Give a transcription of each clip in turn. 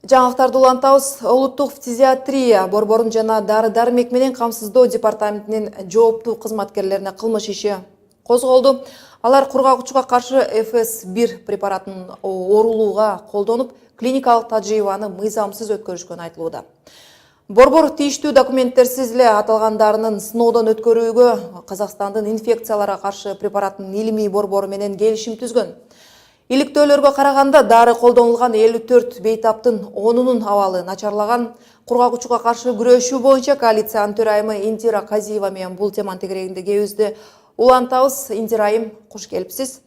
Жаңалықтарды улантабыз. Улуттук фтизиатрия борборун жана дары-дармек менен камсыздоо департаментинин жооптуу кызматкерлерине кылмыш иши козголду. Алар кургак-учуга каршы ФС-1 препаратын оорулууга колдонуп, клиникалык тажрыйбаны мыйзамсыз өткөрүшкөнү айтылууда. Борбор тийиштүү документтерсиз эле аталган дарынын сыноодон өткөрүүгө Казакстандын инфекцияларга каршы препараттын илимий борбору менен келишим түзгөн. Иликтөөлөргө караганда дары колдонулган 54 бейтаптын 10-унун абалы начарлаган. Кургак-учуга каршы күрөшүү боюнча коалициянын төрайымы Индира Казиева менен бул теманын тегерегинде кебизди улантабыз. Индира айым, куш келипсиз.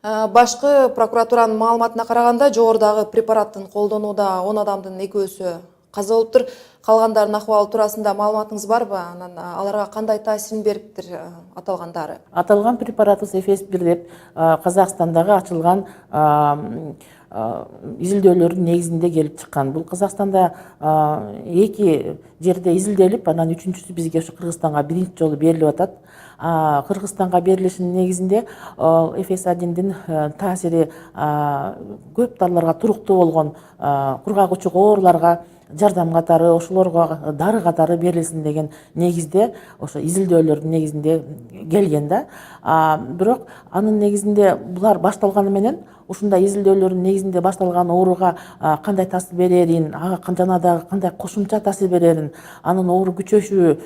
Башкы прокуратуранын маалыматына караганда, жогорудагы препараттын колдонууда 10 адамдын 2-өсү каза болуптур. Калгандарынын акыбалы туурасында маалыматыңыз барбы? Анан аларга кандай таасирин бериптир аталган дары? Аталган препаратыбыз ФС-1 деп Казакстандагы ачылган изилдөөлөрдүн негизинде келип чыккан. Бул Казакстанда 2 жерде изилделип, анан 3-үчүсү бизге ушу Кыргызстанга биринчи жолу берилип атат. Кыргызстанга берилишинин негизинде ФС-1дин таасири көп дарларга туруктуу болгон кургак-учук ооруларга жардам катары, ошолорго дары катары берилсин деген негизде, ошо изилдөөлөрдүн негизинде келген да. Бирок анын негизинде булар башталганы менен, ушундай изилдөөлөрдүн негизинде башталган ооруга кандай таасир берерин, жана дагы кандай кошумча таасир берерин, анын оору күчөшү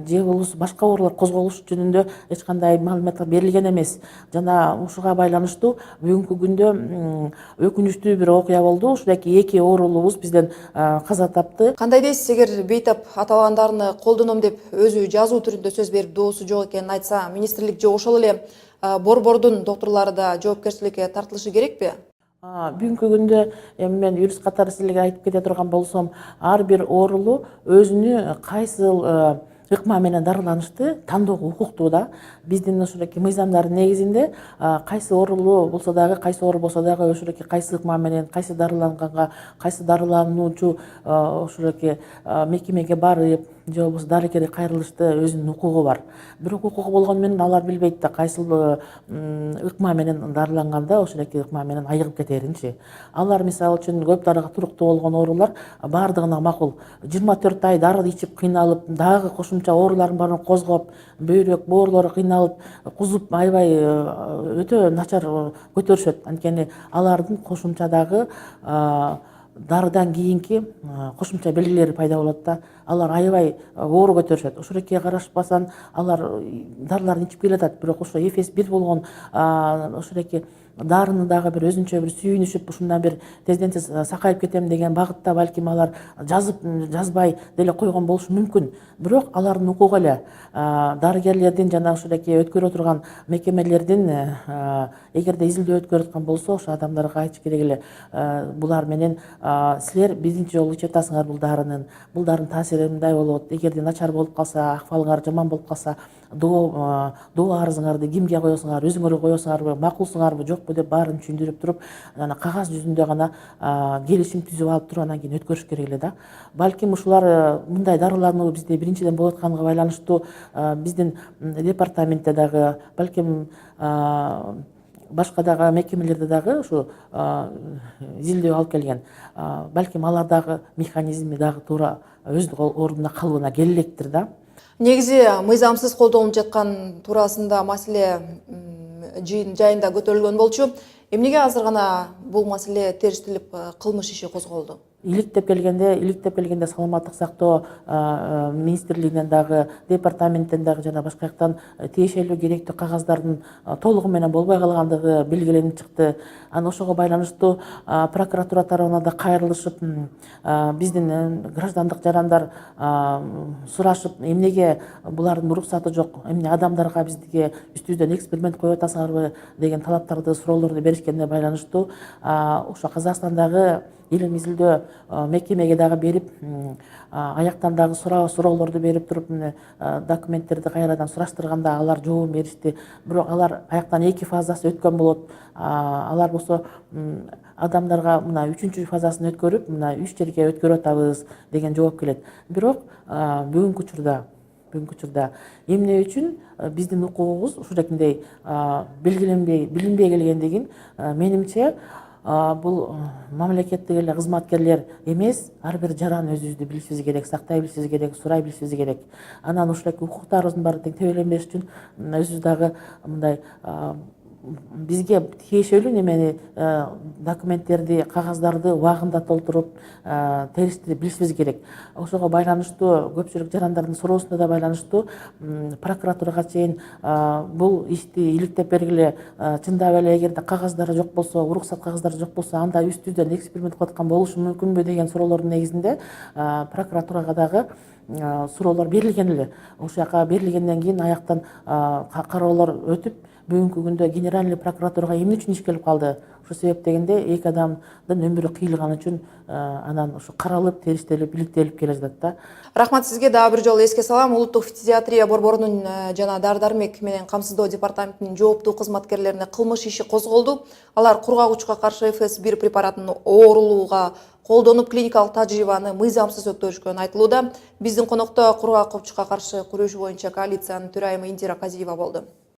же болбосо башка оорулар козголушу жөнүндө эч кандай маалымат берилген эмес. Жана ушуга байланыштуу бүгүнкү күндө өкүнүчтүү бир окуя болду. Ушундагы 2 оорулубуз бизден каза тапты. Кандай дейсиз, эгер бейтап аталган дарыны колдоном деп өзү жазуу түрүндө сөз берип доосу жок экенин айтса, министрлик же ошол эле борбордун доктурлары да жоопкерчиликке тартылышы керекпи? Бүгүнкү күндө мен юрист катары силерге айтып кете турган болсом, ар бир оорулуу өзүнү кайсыл ыкма менен дарыланышты тандоого укуктуу да. Биздин ошондой мыйзамдардын негизинде кайсы оорулуу болсо дагы, кайсы оору болсо дагы ошондой кайсы ыкма менен, кайсы дарыланганга, кайсы дарылануучу ошондой мекемеге барып, же болбосо дарыгерге кайрылышты өзүнүн укугу бар. Бирок укугу болгону менен алар билбейт да кайсыл ыкма менен дарыланганда ошондой ыкма менен айыгып кетеринчи. Алар мисалы үчүн көп дарыга туруктуу болгон оорулар бардыгына макул. 24 ай дары ичип кыйналып, дагы кошумча оорулардын баарын козгоп, бөйрөк, боорлору кыйналып, кузуп аябай өтө начар көтөрүшөт. Анткени алардын кошумча дагы дарыдан кийинки кошумча белгилери пайда болот да. Алар аябай оору көтөрүшөт. Ошолекке карашпастан алар дарыларын ичип келатат. Бирок ошо ФС-1 болгон ошолекке дарыны дагы бир өзүнчө бир сүйүнүшүп, ушундан бир тезден тез сакайып кетем деген багытта балким алар жазбай деле койгон болушу мүмкүн. Бирок алардын укугу эле дарыгерлердин жана ошолекке өткөрө турган мекемелердин эгерде изилдөө өткөрүп аткан болсо, ошо адамдарга айтыш керек эле, булар менен силер биринчи жолу ичип атасыңар бул дарынын таасири мындай болот. Эгерде начар болуп калса, акыбалыңар жаман болуп калса, доо арызыңарды кимге коесуңар, өзүңөргө коесуңарбы, макулсуңарбы, жокпу деп баарын түшүндүрүп туруп, жана кагаз жүзүндө гана келишим түзүп алып туруп анан кийин өткөрүш керек эле да. Балким ушулар мындай дарылануу бизде биринчиден болуп атканга байланыштуу биздин департаментте дагы, балким башка дагы мекемелерде дагы ушу изилдөө алып келген. Балким алар дагы механизми дагы туура өз ордуна калыбына келе электир да. Негизи мыйзамсыз колдонулуп жаткан туурасында маселе жыйын жайында көтөрүлгөн болчу. Эмнеге азыр гана бул маселе териштирип кылмыш иши козголду? Иликтеп келгенде саламаттык сактоо министрлигинен дагы, департаменттен дагы жана башка жактан тиешелүү керектүү кагаздардын толугу менен болбой калгандыгы белгиленип чыкты. Анан ошого байланыштуу прокуратура тарабына да кайрылышып, биздин граждандык жарандар сурашып, эмнеге булардын уруксаты жок, эмне адамдарга бизге үстүбүздөн эксперимент коюп атасыңарбы деген талаптарды, суроолорду беришкенине байланыштуу ошо Казакстандагы илим изилдөө мекемеге дагы берип, аяктан дагы суроолорду берип туруп, документтерди кайрадан сураштырганда алар жооп беришти. Бирок алар аяктан 2 фазасы өткөн болот. Алар болсо адамдарга мына 3-чү фазасын өткөрүп, мына 3 жерге өткөрүп атабыз деген жооп келет. Бирок бүгүнкү учурда эмне үчүн биздин укугубуз ушундой билинбей келгендигин менимче бул мамлекеттик эле кызматкерлер эмес, ар бир жаран өзүбүздү билишибиз керек, сактай билишибиз керек, сурай билишибиз керек. Анан ушул укуктарыбыздын баары тең тебеленбеш үчүн өзүбүз дагы мындай бизге тиешелүү немени документтерди, кагаздарды убагында толтуруп теришти билишибиз керек. Ошого байланыштуу көпчүлүк жарандардын суроосуна да байланыштуу прокуратурага чейин бул ишти иликтеп бергиле, чындап эле эгерде кагаздары жок болсо, уруксат кагаздары жок болсо, анда үстүбүздөн эксперимент кылып аткан болушу мүмкүнбү деген суроолордун негизинде прокуратурага дагы суроолор берилген эле. Ошол жака берилгенден кийин аяктан кароолор өтүп, бүгүнкү күндө генеральный прокуратурага эмне үчүн иш келип калды? Ошол себеп дегенде эки адамдын өмүрү кыйылган үчүн анан ушу каралып, териштелип, иликтелип келе жатат да. Рахмат сизге. Дагы бир жолу эске салам, улуттук фтизиатрия борборунун жана дары дармек менен камсыздоо департаментинин жооптуу кызматкерлерине кылмыш иши козголду. Алар кургагучка каршы ФС1 препаратын оорулууга колдонуп клиникалык тажрыйбаны мыйзамсыз өткөрүшкөнү айтылууда. Биздин конокто кургак копчукка каршы күрөшүү боюнча коалициянын төрайымы Индира Казиева болду.